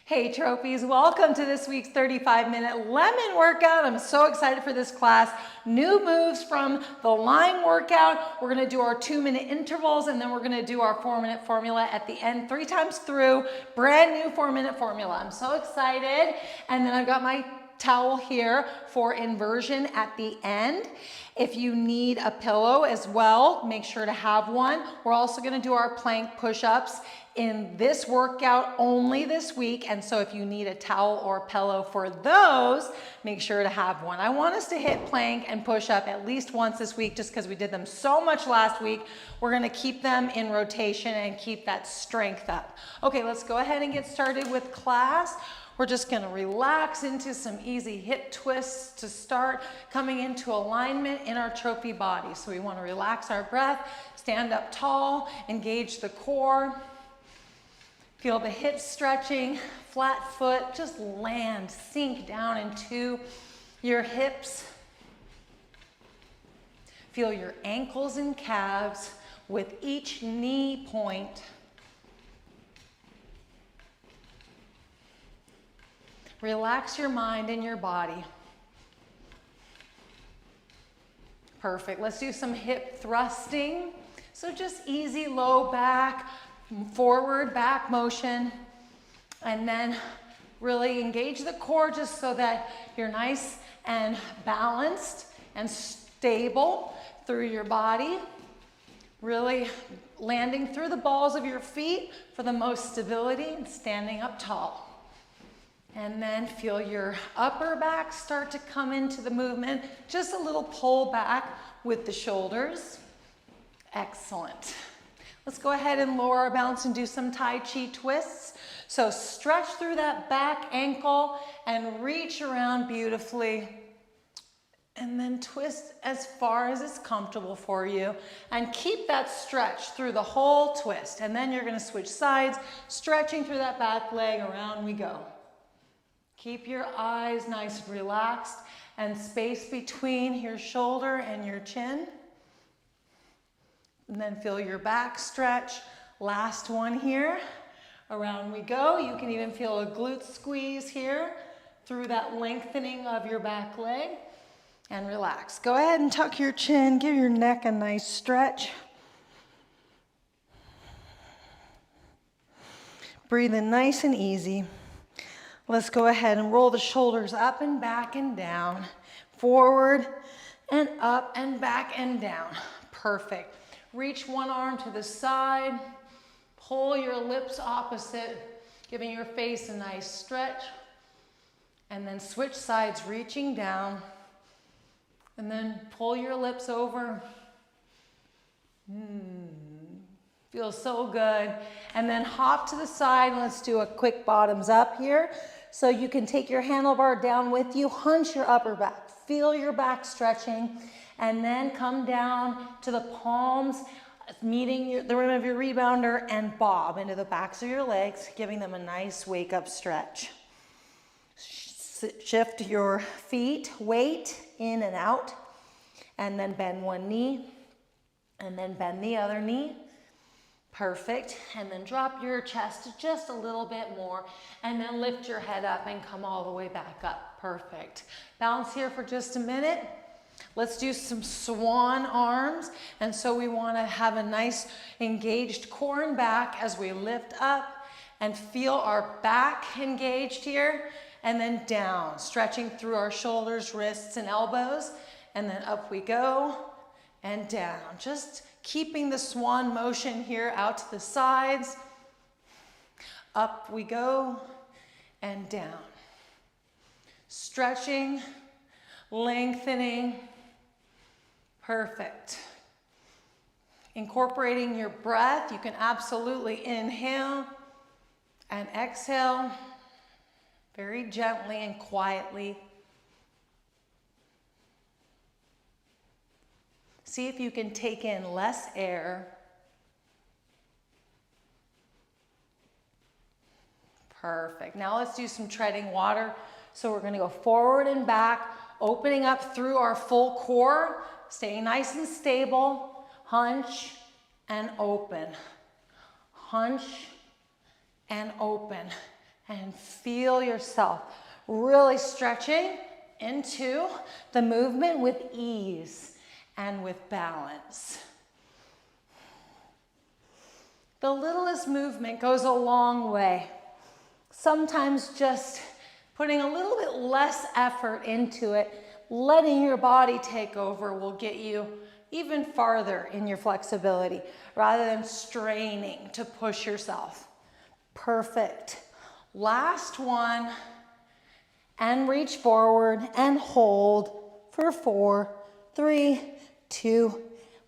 Hey trophies, welcome to this week's 35-minute lemon workout. I'm so excited for this class. New moves from the line workout. We're gonna do our 2-minute intervals and then we're gonna do our 4-minute formula at the end 3 times through. Brand new 4-minute formula. I'm so excited. And then I've got my towel here for inversion at the end. If you need a pillow as well, make sure to have one. We're also gonna do our plank push-ups in this workout only this week. And so if you need a towel or a pillow for those, make sure to have one. I want us to hit plank and push up at least once this week just because we did them so much last week. We're gonna keep them in rotation and keep that strength up. Okay, let's go ahead and get started with class. We're just gonna relax into some easy hip twists to start coming into alignment in our trophy body. So we wanna relax our breath, stand up tall, engage the core. Feel the hips stretching, flat foot, just land, sink down into your hips. Feel your ankles and calves with each knee point. Relax your mind and your body. Perfect. Let's do some hip thrusting. So just easy low back, forward, back motion, and then really engage the core just so that you're nice and balanced and stable through your body. Really landing through the balls of your feet for the most stability and standing up tall. And then feel your upper back start to come into the movement. Just a little pull back with the shoulders. Excellent. Let's go ahead and lower our balance and do some Tai Chi twists. So stretch through that back ankle and reach around beautifully. And then twist as far as it's comfortable for you. And keep that stretch through the whole twist. And then you're gonna switch sides, stretching through that back leg, around we go. Keep your eyes nice and relaxed and space between your shoulder and your chin. And then feel your back stretch. Last one here. Around we go. You can even feel a glute squeeze here through that lengthening of your back leg. And relax. Go ahead and tuck your chin. Give your neck a nice stretch. Breathe in nice and easy. Let's go ahead and roll the shoulders up and back and down. Forward and up and back and down. Perfect. Reach one arm to the side, pull your lips opposite, giving your face a nice stretch, and then switch sides, reaching down, and then pull your lips over. Feels so good. And then hop to the side, and let's do a quick bottoms up here. So you can take your handlebar down with you, hunch your upper back, feel your back stretching, and then come down to the palms, meeting the rim of your rebounder, and bob into the backs of your legs, giving them a nice wake up stretch. Shift your feet, weight in and out, and then bend one knee, and then bend the other knee. Perfect. And then drop your chest just a little bit more, and then lift your head up and come all the way back up. Perfect. Balance here for just a minute. Let's do some swan arms. And so we want to have a nice engaged core and back as we lift up and feel our back engaged here, and then down, stretching through our shoulders, wrists, and elbows, and then up we go and down. Just keeping the swan motion here out to the sides. Up we go and down. Stretching, lengthening. Perfect. Incorporating your breath, you can absolutely inhale and exhale very gently and quietly. See if you can take in less air. Perfect. Now let's do some treading water. So we're going to go forward and back, opening up through our full core, staying nice and stable. Hunch and open. Hunch and open. and feel yourself really stretching into the movement with ease and with balance. The littlest movement goes a long way. Sometimes just putting a little bit less effort into it, letting your body take over will get you even farther in your flexibility rather than straining to push yourself. Perfect. Last one, and reach forward and hold for 4, 3, 2,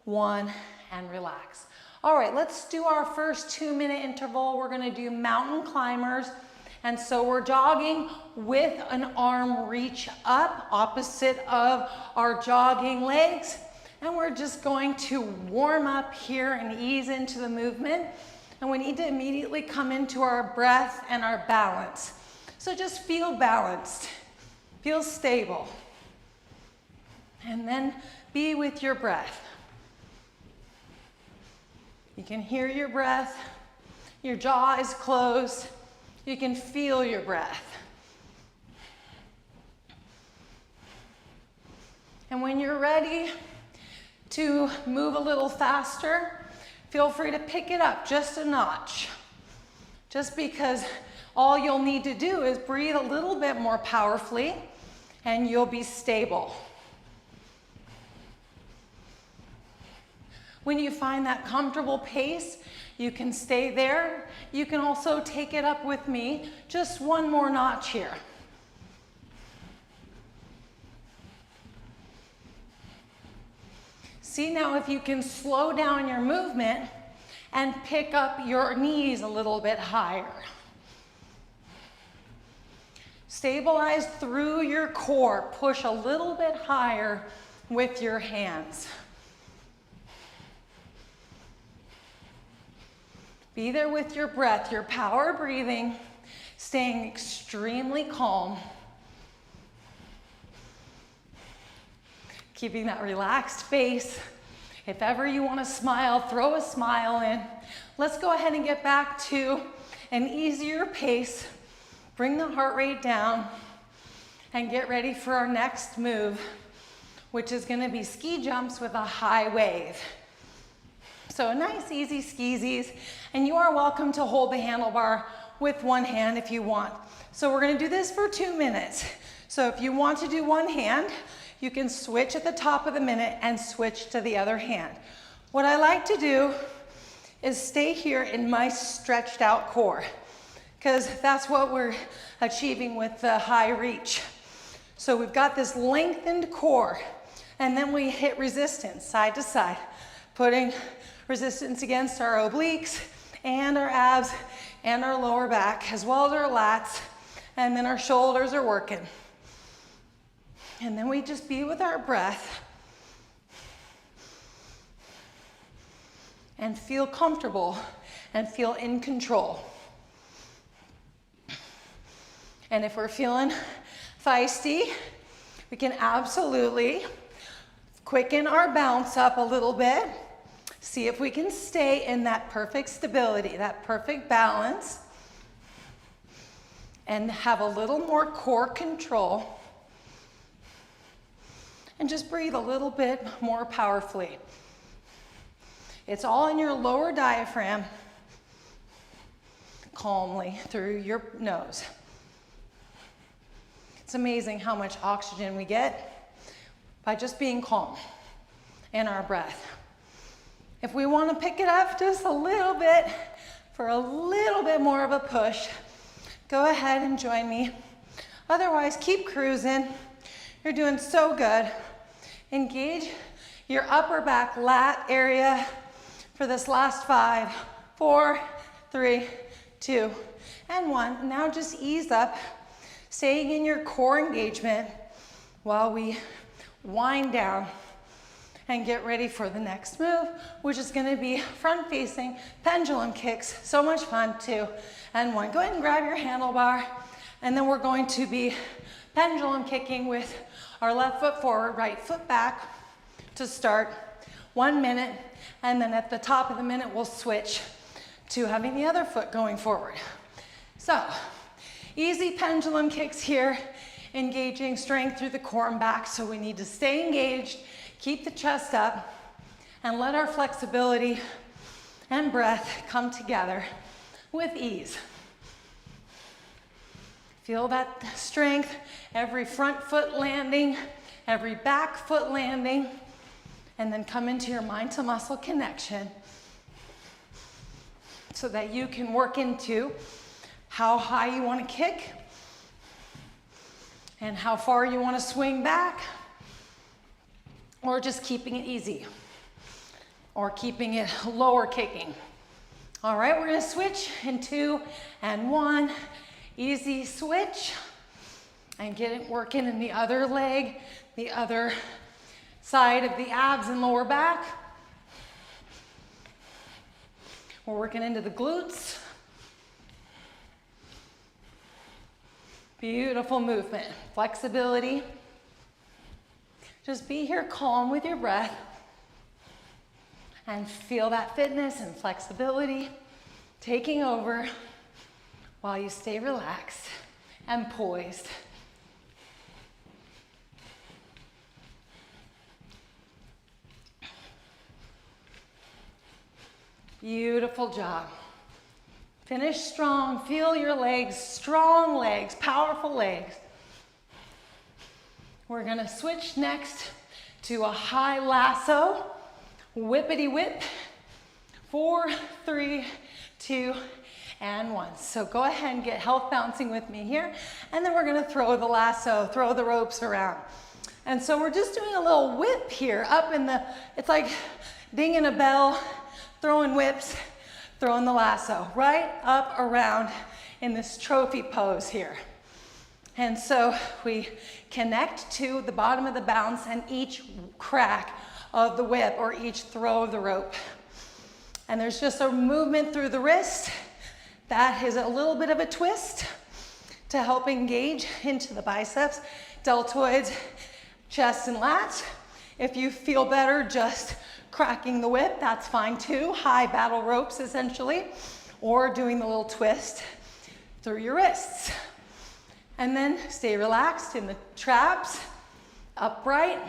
1, and relax. All right, let's do our first 2-minute interval. We're gonna do mountain climbers. And so we're jogging with an arm reach up, opposite of our jogging legs. And we're just going to warm up here and ease into the movement. And we need to immediately come into our breath and our balance. So just feel balanced, feel stable. And then be with your breath. You can hear your breath, your jaw is closed, you can feel your breath. And when you're ready to move a little faster, feel free to pick it up just a notch. Just because all you'll need to do is breathe a little bit more powerfully and you'll be stable. When you find that comfortable pace, you can stay there. You can also take it up with me, just one more notch here. See now if you can slow down your movement and pick up your knees a little bit higher. Stabilize through your core. Push a little bit higher with your hands. Be there with your breath, your power breathing, staying extremely calm. Keeping that relaxed face. If ever you want to smile, throw a smile in. Let's go ahead and get back to an easier pace. Bring the heart rate down and get ready for our next move, which is going to be ski jumps with a high wave. So nice, easy skisies, and you are welcome to hold the handlebar with one hand if you want. So we're gonna do this for 2 minutes. So if you want to do one hand, you can switch at the top of the minute and switch to the other hand. What I like to do is stay here in my stretched out core, because that's what we're achieving with the high reach. So we've got this lengthened core, and then we hit resistance side to side, putting resistance against our obliques and our abs and our lower back, as well as our lats, and then our shoulders are working. And then we just be with our breath and feel comfortable and feel in control. And if we're feeling feisty, we can absolutely quicken our bounce up a little bit. See if we can stay in that perfect stability, that perfect balance, and have a little more core control. And just breathe a little bit more powerfully. It's all in your lower diaphragm, calmly through your nose. It's amazing how much oxygen we get by just being calm in our breath. If we want to pick it up just a little bit for a little bit more of a push, go ahead and join me. Otherwise, keep cruising. You're doing so good. Engage your upper back lat area for this last 5, 4, 3, 2, and 1. Now just ease up, staying in your core engagement while we wind down and get ready for the next move, which is gonna be front-facing pendulum kicks. So much fun, 2 and 1. Go ahead and grab your handlebar, and then we're going to be pendulum kicking with our left foot forward, right foot back to start. 1 minute, and then at the top of the minute, we'll switch to having the other foot going forward. So, Easy pendulum kicks here, engaging strength through the core and back. So we need to stay engaged, keep the chest up, and let our flexibility and breath come together with ease. Feel that strength, every front foot landing, every back foot landing, and then come into your mind to muscle connection so that you can work into how high you want to kick and how far you want to swing back, or just keeping it easy, or keeping it lower kicking. All right, we're gonna switch in 2 and 1. Easy switch, and get it working in the other leg, the other side of the abs and lower back. We're working into the glutes. Beautiful movement, flexibility. Just be here calm with your breath and feel that fitness and flexibility taking over while you stay relaxed and poised. Beautiful job. Finish strong. Feel your legs, strong legs, powerful legs. We're gonna switch next to a high lasso, whippity whip. 4, 3, 2, and 1. So go ahead and get health bouncing with me here. And then we're gonna throw the lasso, throw the ropes around. And so we're just doing a little whip here up in the, it's like dinging a bell, throwing whips, throwing the lasso right up around in this trophy pose here. And so we connect to the bottom of the bounce and each crack of the whip or each throw of the rope. And there's just a movement through the wrist. That is a little bit of a twist to help engage into the biceps, deltoids, chest, and lats. If you feel better just cracking the whip, that's fine too. High battle ropes essentially, or doing the little twist through your wrists. And then stay relaxed in the traps, upright,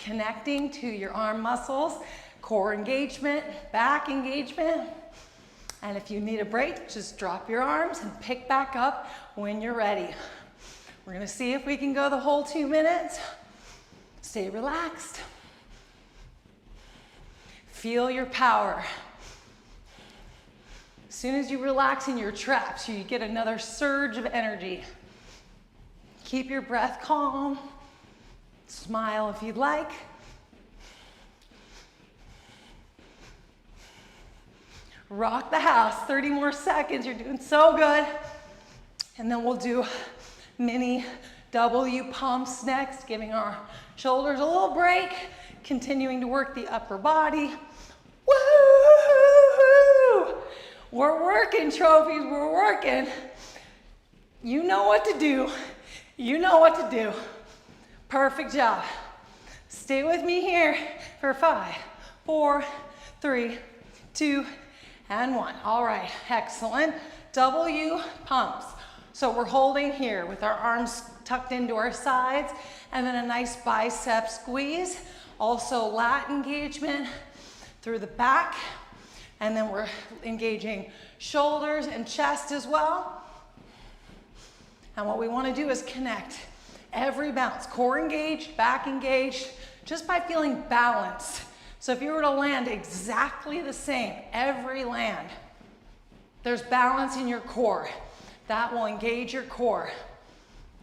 connecting to your arm muscles, core engagement, back engagement. And if you need a break, just drop your arms and pick back up when you're ready. We're gonna see if we can go the whole 2 minutes. Stay relaxed. Feel your power. As soon as you relax in your traps, you get another surge of energy. Keep your breath calm. Smile if you'd like. Rock the house, 30 more seconds, you're doing so good. And then we'll do mini W pumps next, giving our shoulders a little break, continuing to work the upper body. Woo-hoo-hoo-hoo! We're working, trophies, we're working. You know what to do. You know what to do. Perfect job. Stay with me here for 5, 4, 3, 2, and 1. All right, excellent. W pumps. So we're holding here with our arms tucked into our sides, and then a nice bicep squeeze. Also lat engagement through the back, and then we're engaging shoulders and chest as well. And what we want to do is connect every bounce, core engaged, back engaged, just by feeling balanced. So if you were to land exactly the same, every land, there's balance in your core. That will engage your core.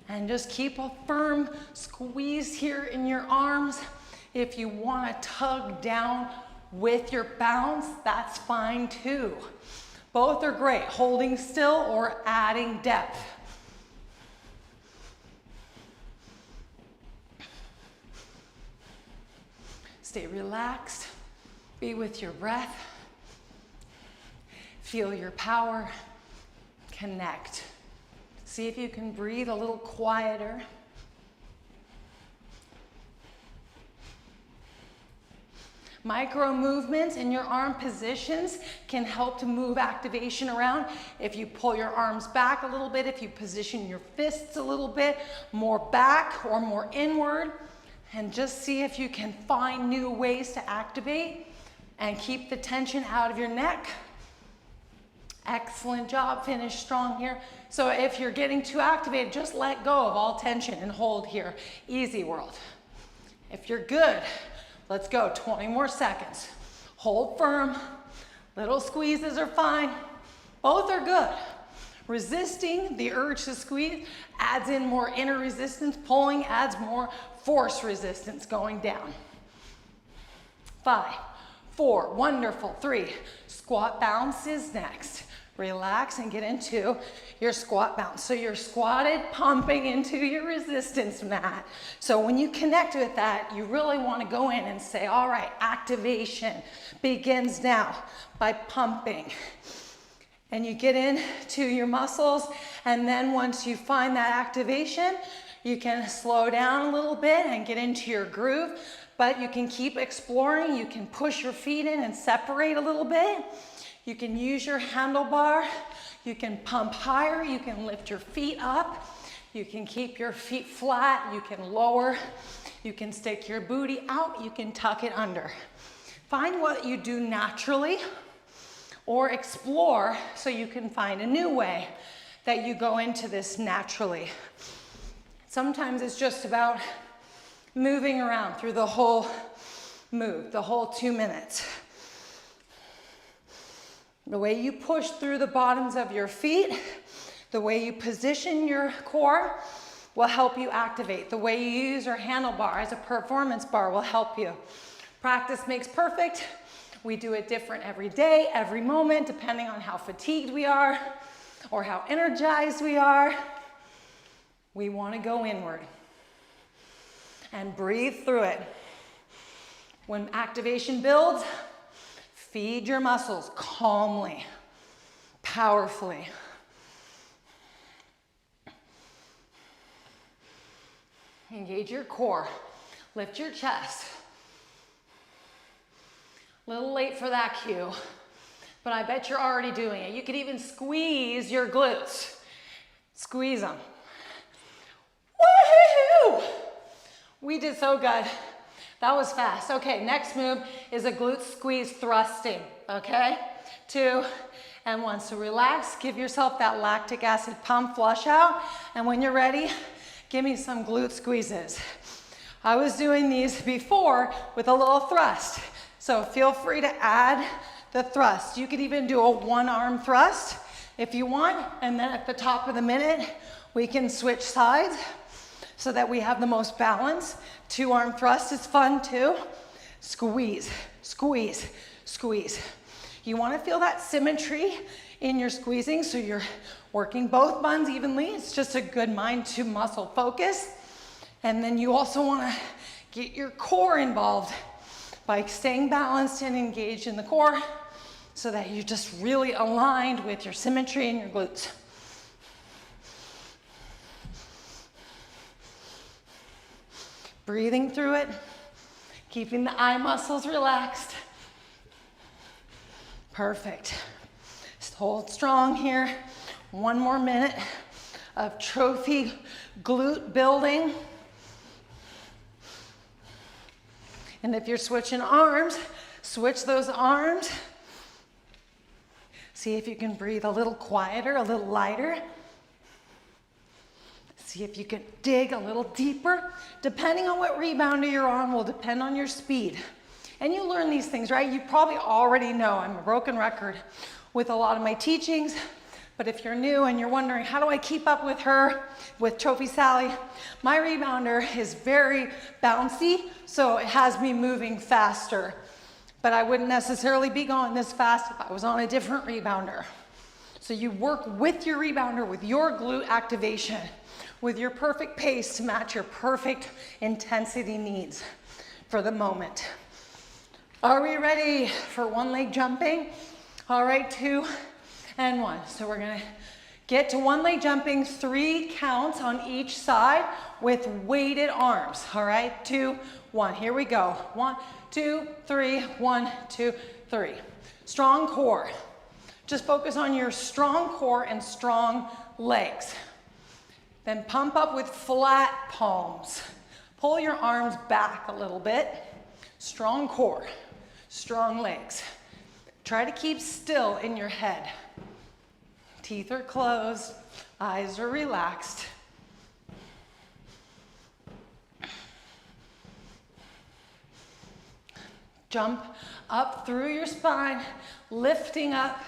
And just keep a firm squeeze here in your arms. If you want to tug down with your bounce, that's fine too. Both are great, holding still or adding depth. Stay relaxed, be with your breath, feel your power, connect. See if you can breathe a little quieter. Micro movements in your arm positions can help to move activation around. If you pull your arms back a little bit, if you position your fists a little bit more back or more inward, and just see if you can find new ways to activate and keep the tension out of your neck. Excellent job, finish strong here. So if you're getting too activated, just let go of all tension and hold here. Easy world. If you're good, let's go, 20 more seconds. Hold firm, little squeezes are fine. Both are good. Resisting the urge to squeeze adds in more inner resistance. Pulling adds more force resistance going down. 5, 4, wonderful, 3. Squat bounce is next. Relax and get into your squat bounce. So you're squatted, pumping into your resistance mat. So when you connect with that, you really want to go in and say, all right, activation begins now by pumping. And you get into your muscles, and then once you find that activation, you can slow down a little bit and get into your groove, but you can keep exploring. You can push your feet in and separate a little bit. You can use your handlebar, you can pump higher, you can lift your feet up, you can keep your feet flat, you can lower, you can stick your booty out, you can tuck it under. Find what you do naturally or explore so you can find a new way that you go into this naturally. Sometimes it's just about moving around through the whole move, the whole 2 minutes. The way you push through the bottoms of your feet, the way you position your core will help you activate. The way you use your handlebar as a performance bar will help you. Practice makes perfect. We do it different every day, every moment, depending on how fatigued we are or how energized we are. We want to go inward and breathe through it. When activation builds, feed your muscles calmly, powerfully. Engage your core. Lift your chest. A little late for that cue, but I bet you're already doing it. You could even squeeze your glutes. Squeeze them. Woohoo! We did so good. That was fast. Okay, next move is a glute squeeze thrusting, okay? 2 and 1. So relax, give yourself that lactic acid pump flush out, and when you're ready, give me some glute squeezes. I was doing these before with a little thrust, so feel free to add the thrust. You could even do a 1-arm thrust if you want, and then at the top of the minute, we can switch sides so that we have the most balance. 2-arm thrust is fun too. Squeeze, squeeze, squeeze. You want to feel that symmetry in your squeezing, so you're working both buns evenly. It's just a good mind to muscle focus. And then you also want to get your core involved by staying balanced and engaged in the core so that you're just really aligned with your symmetry in your glutes. Breathing through it, keeping the eye muscles relaxed. Perfect. Just hold strong here. 1 more minute of trophy glute building. And if you're switching arms, switch those arms. See if you can breathe a little quieter, a little lighter. See if you can dig a little deeper. Depending on what rebounder you're on will depend on your speed. And you learn these things, right? You probably already know. I'm a broken record with a lot of my teachings. But if you're new and you're wondering, how do I keep up with her, with Trophy Sally? My rebounder is very bouncy, so it has me moving faster. But I wouldn't necessarily be going this fast if I was on a different rebounder. So you work with your rebounder, with your glute activation, with your perfect pace to match your perfect intensity needs for the moment. Are we ready for 1 leg jumping? All right, 2 and 1. So we're gonna get to 1 leg jumping, 3 counts on each side with weighted arms. All right, 2, 1. Here we go. 1, 2, 3, 1, 2, 3. Strong core. Just focus on your strong core and strong legs. Then pump up with flat palms. Pull your arms back a little bit. Strong core, strong legs. Try to keep still in your head. Teeth are closed, eyes are relaxed. Jump up through your spine, lifting up,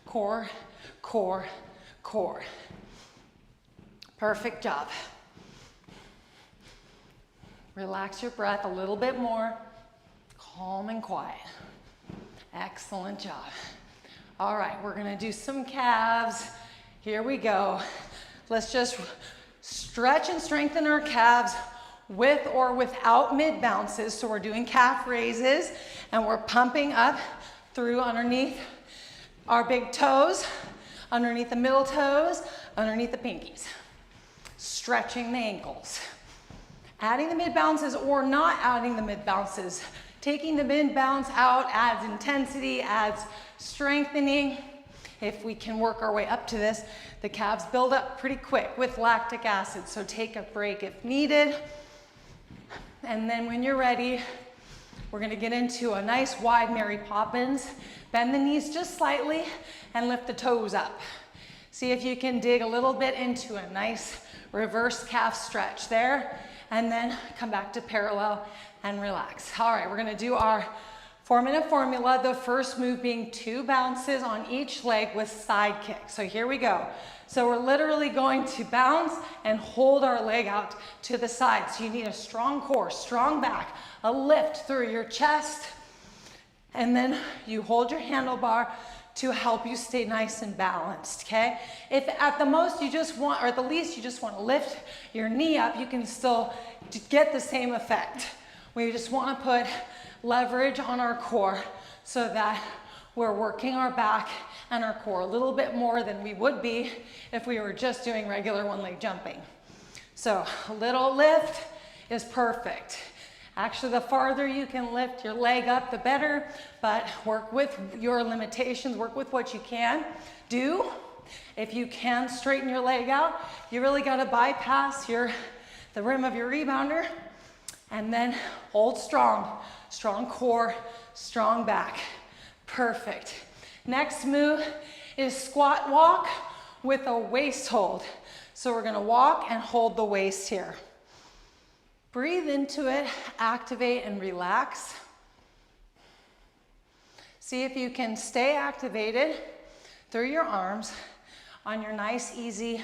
core, core, core. Perfect job. Relax your breath a little bit more, calm and quiet. Excellent job. All right, we're gonna do some calves. Here we go. Let's just stretch and strengthen our calves with or without mid bounces. So we're doing calf raises and we're pumping up through underneath our big toes, underneath the middle toes, underneath the pinkies. Stretching the ankles. Adding the mid bounces or not adding the mid bounces. Taking the mid bounce out adds intensity, adds strengthening. If we can work our way up to this, the calves build up pretty quick with lactic acid, so take a break if needed. And then when you're ready, we're gonna get into a nice wide Mary Poppins. Bend the knees just slightly and lift the toes up. See if you can dig a little bit into a nice reverse calf stretch there, and then come back to parallel and relax. All right, we're gonna do our 4-minute formula, the first move being 2 bounces on each leg with side kicks. So here we go. So we're literally going to bounce and hold our leg out to the side. So you need a strong core, strong back, a lift through your chest, and then you hold your handlebar to help you stay nice and balanced, okay? If at the most you just want, or at the least you just want to lift your knee up, you can still get the same effect. We just want to put leverage on our core so that we're working our back and our core a little bit more than we would be if we were just doing regular one-leg jumping. So a little lift is perfect. Actually, the farther you can lift your leg up, the better, but work with your limitations, work with what you can do. If you can straighten your leg out, you really gotta bypass the rim of your rebounder, and then hold strong, strong core, strong back. Perfect. Next move is squat walk with a waist hold. So we're gonna walk and hold the waist here. Breathe into it, activate and relax. See if you can stay activated through your arms on your nice, easy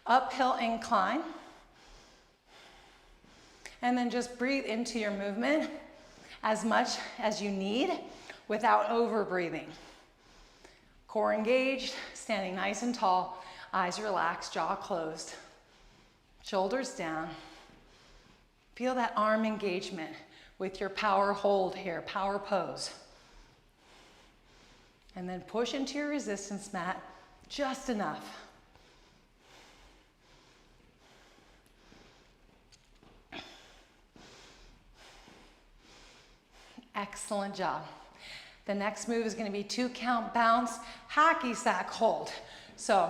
uphill incline. And then just breathe into your movement as much as you need without over breathing. Core engaged, standing nice and tall, eyes relaxed, jaw closed, shoulders down. Feel that arm engagement with your power hold here, power pose. And then push into your resistance mat just enough. Excellent job. The next move is going to be 2 count bounce, hacky sack hold. So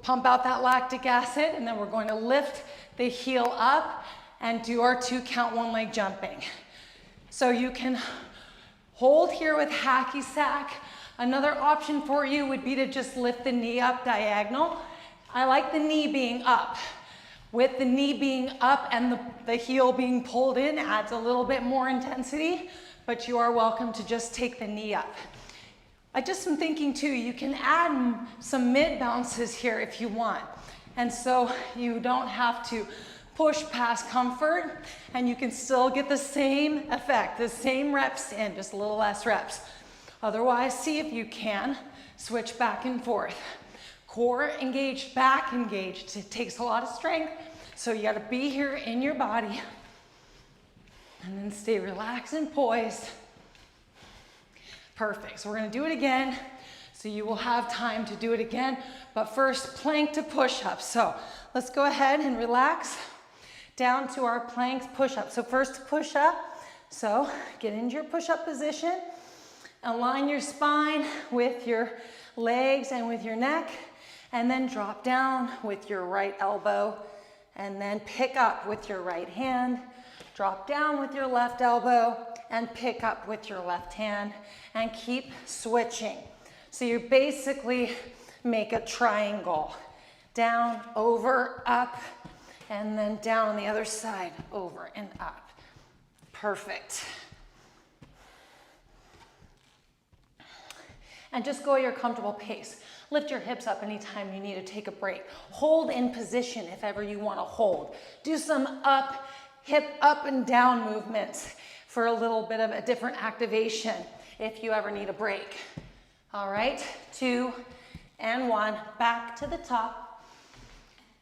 pump out that lactic acid, and then we're going to lift the heel up and do our 2 count one leg jumping. So you can hold here with hacky sack. Another option for you would be to just lift the knee up diagonal. I like the knee being up. With the knee being up and the heel being pulled in adds a little bit more intensity, but you are welcome to just take the knee up. I just am thinking too, you can add some mid bounces here if you want. And so you don't have to push past comfort, and you can still get the same effect, the same reps in, just a little less reps. Otherwise, see if you can switch back and forth. Core engaged, back engaged. It takes a lot of strength, so you gotta be here in your body. And then stay relaxed and poised. Perfect, so we're gonna do it again, so you will have time to do it again, but first, plank to push-up. So let's go ahead and relax down to our planks push-up. So first push up, So get into your push-up position, align your spine with your legs and with your neck, and then drop down with your right elbow, and then pick up with your right hand, drop down with your left elbow, and pick up with your left hand, and keep switching. So you basically make a triangle. Down, over, up, and then down on the other side, over and up. Perfect. And just go at your comfortable pace. Lift your hips up anytime you need to take a break. Hold in position if ever you want to hold. Do some hip up and down movements for a little bit of a different activation if you ever need a break. All right, 2 and 1, back to the top.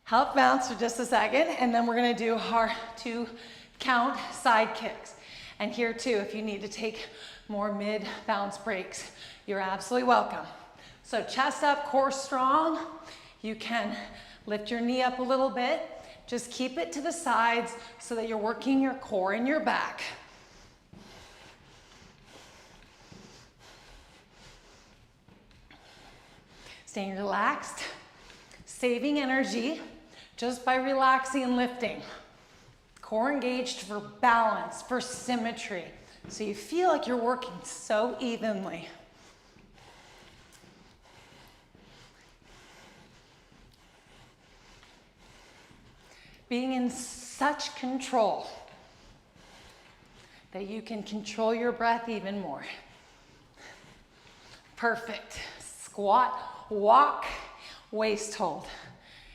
Help bounce for just a second, and then we're gonna do our 2 count side kicks. And here too, if you need to take more mid bounce breaks, you're absolutely welcome. So chest up, core strong. You can lift your knee up a little bit. Just keep it to the sides so that you're working your core and your back. Staying relaxed, saving energy just by relaxing and lifting. Core engaged for balance, for symmetry. So you feel like you're working so evenly. Being in such control that you can control your breath even more. Perfect. Squat, walk, waist hold.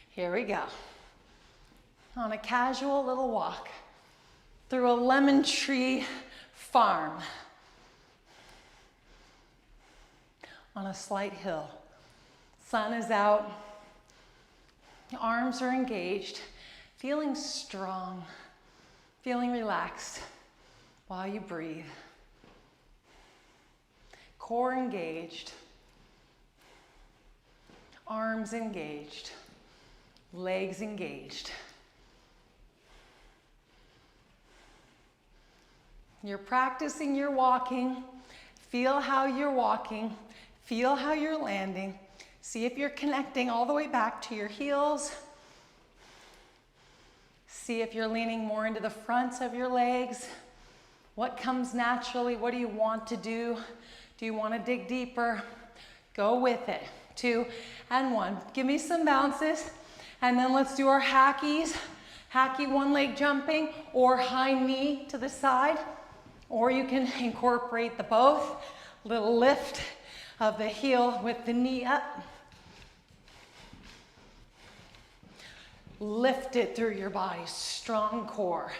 Here we go. On a casual little walk through a lemon tree farm on a slight hill. Sun is out, arms are engaged, feeling strong, feeling relaxed while you breathe. Core engaged, arms engaged, legs engaged. You're practicing your walking. Feel how you're walking. Feel how you're landing. See if you're connecting all the way back to your heels. See if you're leaning more into the fronts of your legs. What comes naturally? What do you want to do? Do you want to dig deeper? Go with it. 2 and 1. Give me some bounces. And then let's do our hackies. Hacky one leg jumping or high knee to the side. Or you can incorporate the both. Little lift of the heel with the knee up. Lift it through your body. Strong core.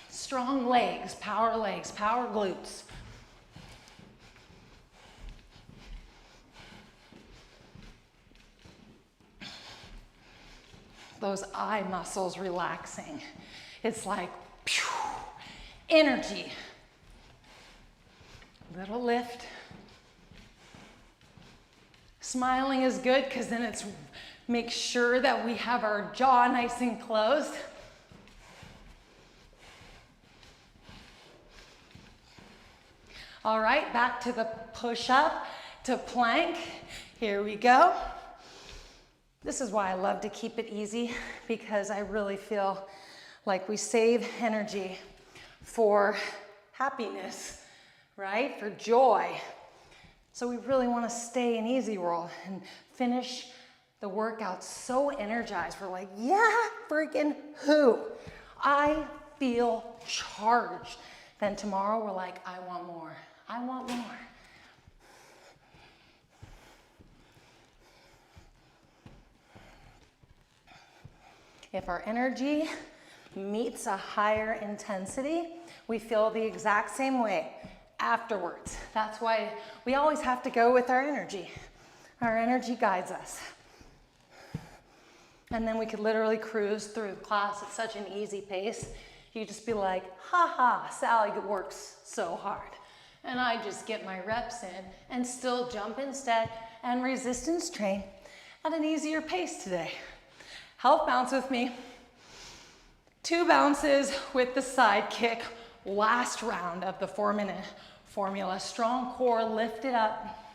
Strong legs, power glutes. Those eye muscles relaxing. It's like pew, energy. Little lift. Smiling is good because then it's make sure that we have our jaw nice and closed. All right, back to the push-up to plank. Here we go. This is why I love to keep it easy, because I really feel like we save energy for happiness, right? For joy. So we really want to stay in easy world and finish the workout so energized. We're like, yeah, freaking who? I feel charged. Then tomorrow we're like, I want more. I want more. If our energy meets a higher intensity, we feel the exact same way afterwards. That's why we always have to go with our energy. Our energy guides us. And then we could literally cruise through class at such an easy pace. You just be like, ha ha, Sally works so hard. And I just get my reps in and still jump instead and resistance train at an easier pace today. Help bounce with me. 2 bounces with the side kick. Last round of the 4-minute formula. Strong core, lift it up.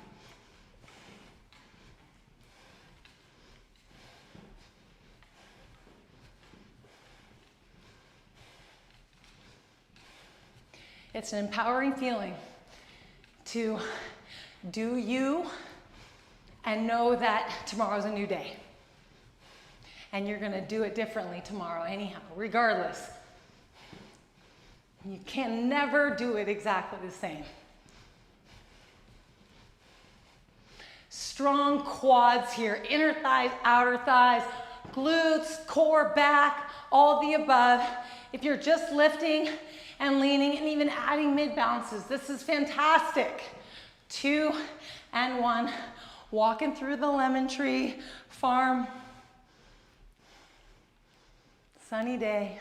It's an empowering feeling to do you and know that tomorrow's a new day. And you're gonna do it differently tomorrow anyhow, regardless. You can never do it exactly the same. Strong quads here, inner thighs, outer thighs, glutes, core, back, all the above. If you're just lifting and leaning and even adding mid bounces, this is fantastic. 2 and 1, walking through the lemon tree farm. Sunny day.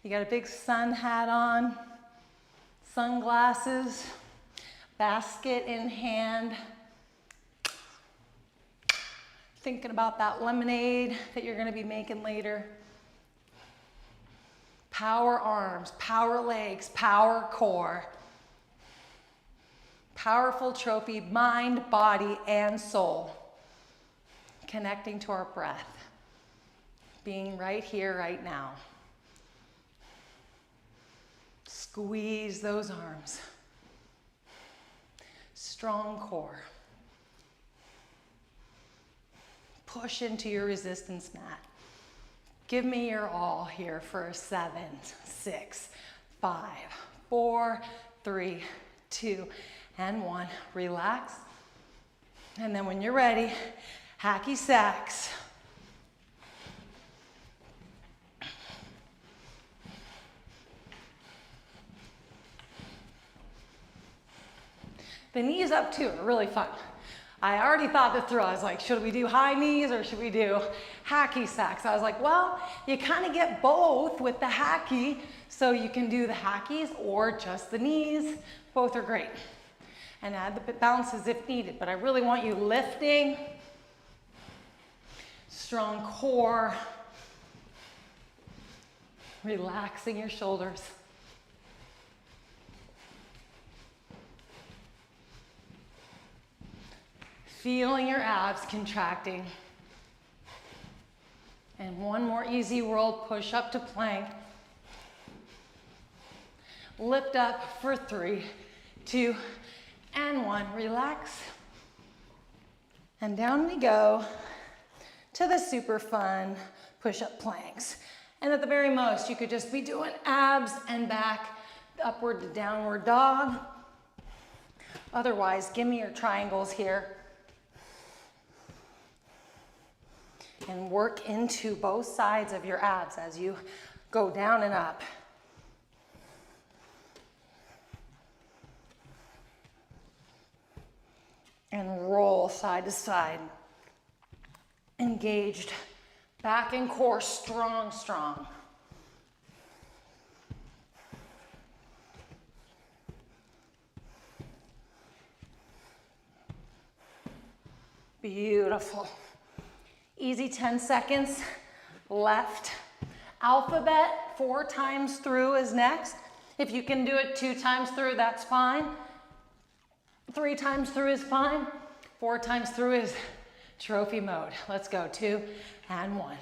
You got a big sun hat on, sunglasses, basket in hand. Thinking about that lemonade that you're gonna be making later. Power arms, power legs, power core. Powerful trophy, mind, body, and soul. Connecting to our breath. Being right here, right now. Squeeze those arms. Strong core. Push into your resistance mat. Give me your all here for 7, 6, 5, 4, 3, 2, and 1. Relax. And then when you're ready, hacky sacks. The knees up too are really fun. I already thought this through. I was like, should we do high knees or should we do hacky sacks? I was like, well, you kind of get both with the hacky, so you can do the hackies or just the knees. Both are great. And add the bounces if needed, but I really want you lifting, strong core, relaxing your shoulders. Feeling your abs contracting. And one more easy world push up to plank. Lift up for 3, 2, and 1. Relax. And down we go to the super fun push-up planks. And at the very most, you could just be doing abs and back, upward to downward dog. Otherwise, give me your triangles here. And work into both sides of your abs as you go down and up. And roll side to side. Engaged. Back and core strong, strong. Beautiful. Easy 10 seconds left. Alphabet 4 times through is next. If you can do it 2 times through, that's fine. 3 times through is fine. 4 times through is trophy mode. Let's go. 2 and 1.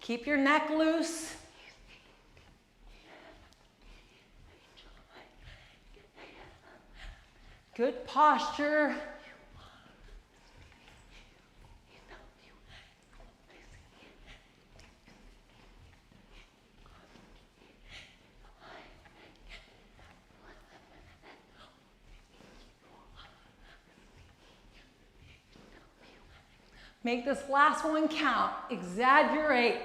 Keep your neck loose. Good posture. Make this last one count. Exaggerate.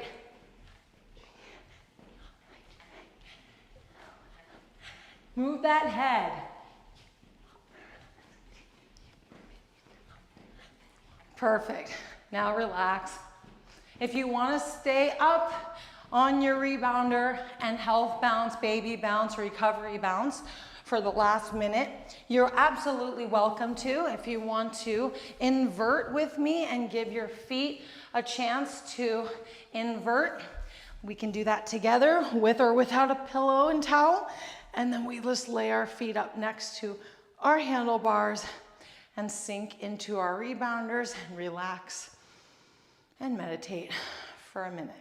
Move that head. Perfect. Now relax. If you want to stay up on your rebounder and health bounce, baby bounce, recovery bounce for the last minute. You're absolutely welcome to, if you want to, invert with me and give your feet a chance to invert. We can do that together with or without a pillow and towel. And then we just lay our feet up next to our handlebars and sink into our rebounders and relax and meditate for a minute.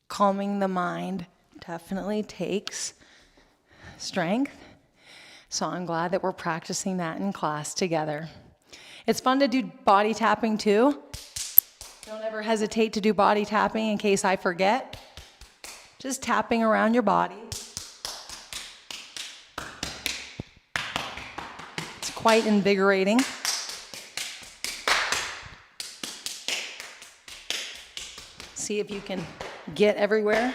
Calming the mind definitely takes strength. So I'm glad that we're practicing that in class together. It's fun to do body tapping too. Don't ever hesitate to do body tapping in case I forget. Just tapping around your body. It's quite invigorating. See if you can get everywhere.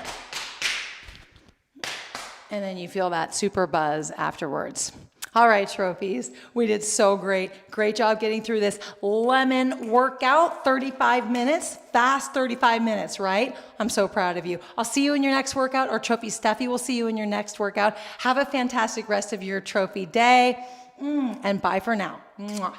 And then you feel that super buzz afterwards. All right, trophies. We did so great. Great job getting through this lemon workout, 35 minutes, fast 35 minutes, right? I'm so proud of you. I'll see you in your next workout, or Trophy Steffi will see you in your next workout. Have a fantastic rest of your trophy day. And bye for now. Mwah.